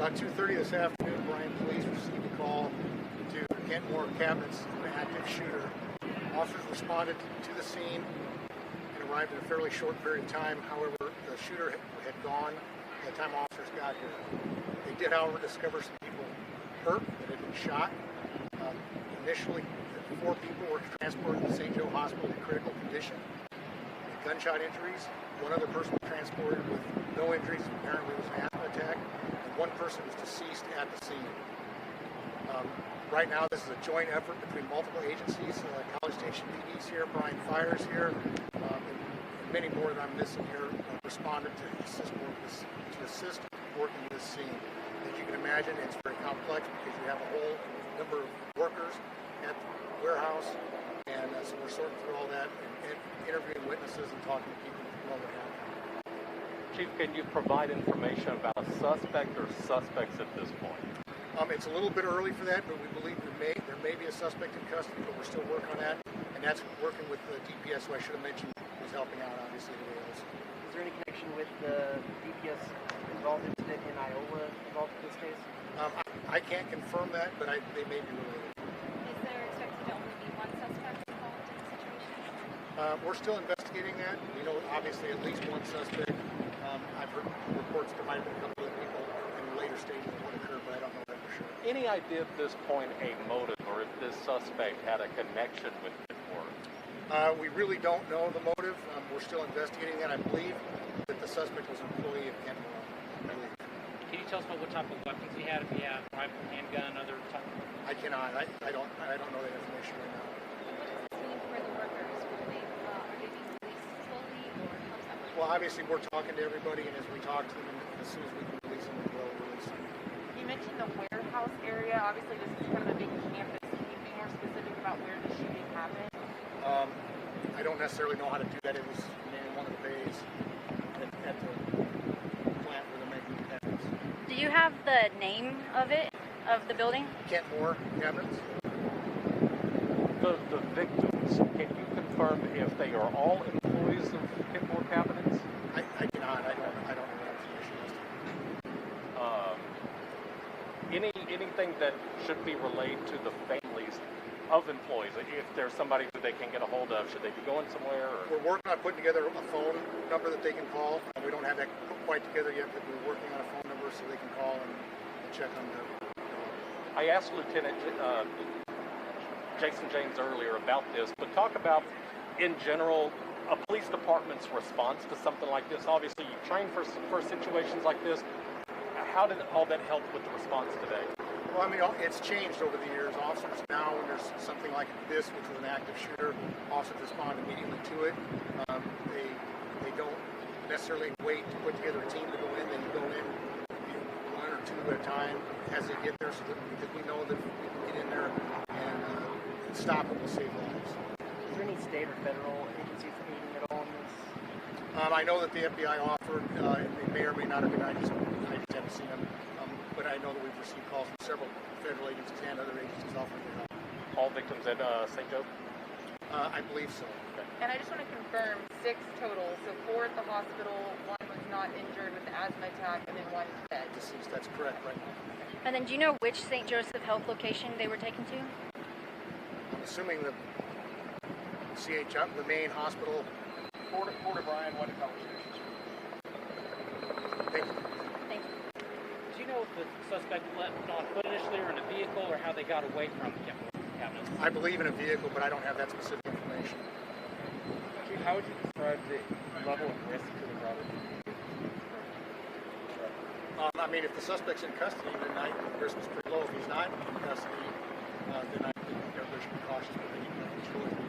About 2:30 this afternoon, Bryan police received a call to Kentmore Cabinets, an active shooter. Officers responded to the scene and arrived in a fairly short period of time. However, the shooter had gone by the time officers got here. They did, however, discover some people hurt that had been shot. Initially, 4 people were transported to St. Joe Hospital in critical condition with gunshot injuries. One other person was transported with no injuries. Apparently, it was an asthma attack. And one person was deceased at the scene. Right now, this is a joint effort between multiple agencies. College Station PD's here, Bryan Fire's here, and many more that I'm missing here responded to assist working this scene. As you can imagine, it's very complex because you have a whole number of workers at the warehouse, and so we're sorting through all that and interviewing witnesses and talking to people while we're happening. Chief, can you provide information about a suspect or suspects at this point? It's a little bit early for that, but we believe there may be a suspect in custody, but we're still working on that, and that's working with the DPS, who I should have mentioned was helping out, obviously, today also. Is there any connection with the DPS involved incident in Iowa involved in this case? I can't confirm that, but they may be related. Is there expected to only be one suspect involved in the situation? We're still investigating that. We know, obviously, at least one suspect. I've heard reports there might have been a couple of people in the later stages of what occurred, but I don't know that for sure. Any idea at this point a motive, or if this suspect had a connection with Kentmore? We really don't know the motive. We're still investigating that. I believe that the suspect was an employee of Kentmore. Can you tell us about what type of weapons he had? If he had rifle, handgun, other type? I cannot. I don't know that information right now. What does this mean for the workers? Are they being released slowly, or how does that work? Well, obviously, we're talking to everybody, and as we talk to them, as soon as we can release them, we'll release them. You mentioned the warehouse area. Obviously, this is kind of a big campus. Can you be more specific about where the shooting happened? I don't necessarily know how to do that. It was in one of the bays at the plant where they're making the cabinets. Do you have the name of the building? Kentmore Cabinets. The victims, can you confirm if they are all employees of Kentmore Cabinets? I cannot. I don't know that information. Anything that should be relayed to the families of employees? If there's somebody that they can get a hold of, should they be going somewhere? Or? We're working on putting together a phone number that they can call. We don't have that quite together yet, but we're working on a phone number so they can call and check on them. I asked Lieutenant Jason James earlier about this, but talk about, in general, a police department's response to something like this. Obviously, you train for situations like this. How did all that help with the response today? Well, I mean, it's changed over the years. Officers now, when there's something like this, which was an active shooter, officers respond immediately to it. They don't necessarily wait to put together a team to go in. They go in 1 or 2 at a time as they get there, so that because we know that if we can get in there and stop it, will save lives. Is there any state or federal agencies aiding at all in this? I know that the FBI offered. They may or may not have been. I just haven't seen them. But I know that we've received calls from several federal agencies and other agencies offering their help. All victims at St. Joe? I believe so. Okay. And I just want to confirm 6 total. So 4 at the hospital, 1 was not injured with the asthma attack, and then 1 is dead. Deceased, that's correct right now. And then do you know which St. Joseph Health location they were taken to? I'm assuming the the main hospital. 4 to Bryan, 1 to College Station. Thank you. Thank you. Do you know if the suspect left on foot initially or in a vehicle, or how they got away from the cabinets? I believe in a vehicle, but I don't have that specific information. Chief, how would you describe the level of risk to the broader community? I mean, if the suspect's in custody, then the risk is pretty low. If he's not in custody, then I think everybody should be cautious, but they need to be cautious.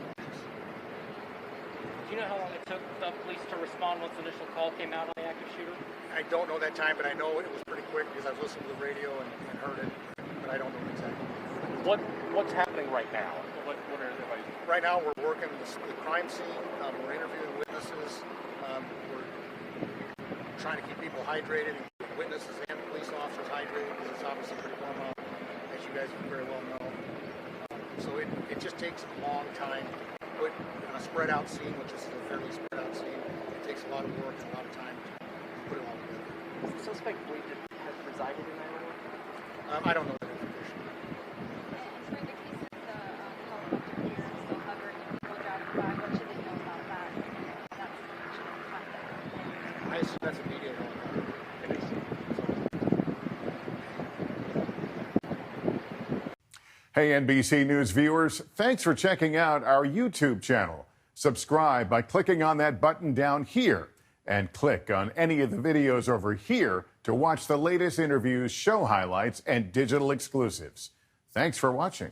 Do you know how long it took the police to respond once the initial call came out on the active shooter? I don't know that time, but I know it was pretty quick because I was listening to the radio and heard it, but I don't know exactly. What's happening right now? What are everybody doing? Right now, we're working the crime scene. We're interviewing witnesses. We're trying to keep people hydrated, and keep witnesses and police officers hydrated because it's obviously pretty warm out, as you guys very well know. So it just takes a long time to put on a spread out scene, which is a fairly spread out scene. It takes a lot of work and a lot of time to put it all together. Is the suspect believed to have resided in Iowa? I don't know that information. And for the case of the helicopter here still hovering and people driving by, what should they know about that? That's information on the fact that I assume that's a media helicopter. It is. Hey, NBC News viewers, thanks for checking out our YouTube channel. Subscribe by clicking on that button down here and click on any of the videos over here to watch the latest interviews, show highlights, and digital exclusives. Thanks for watching.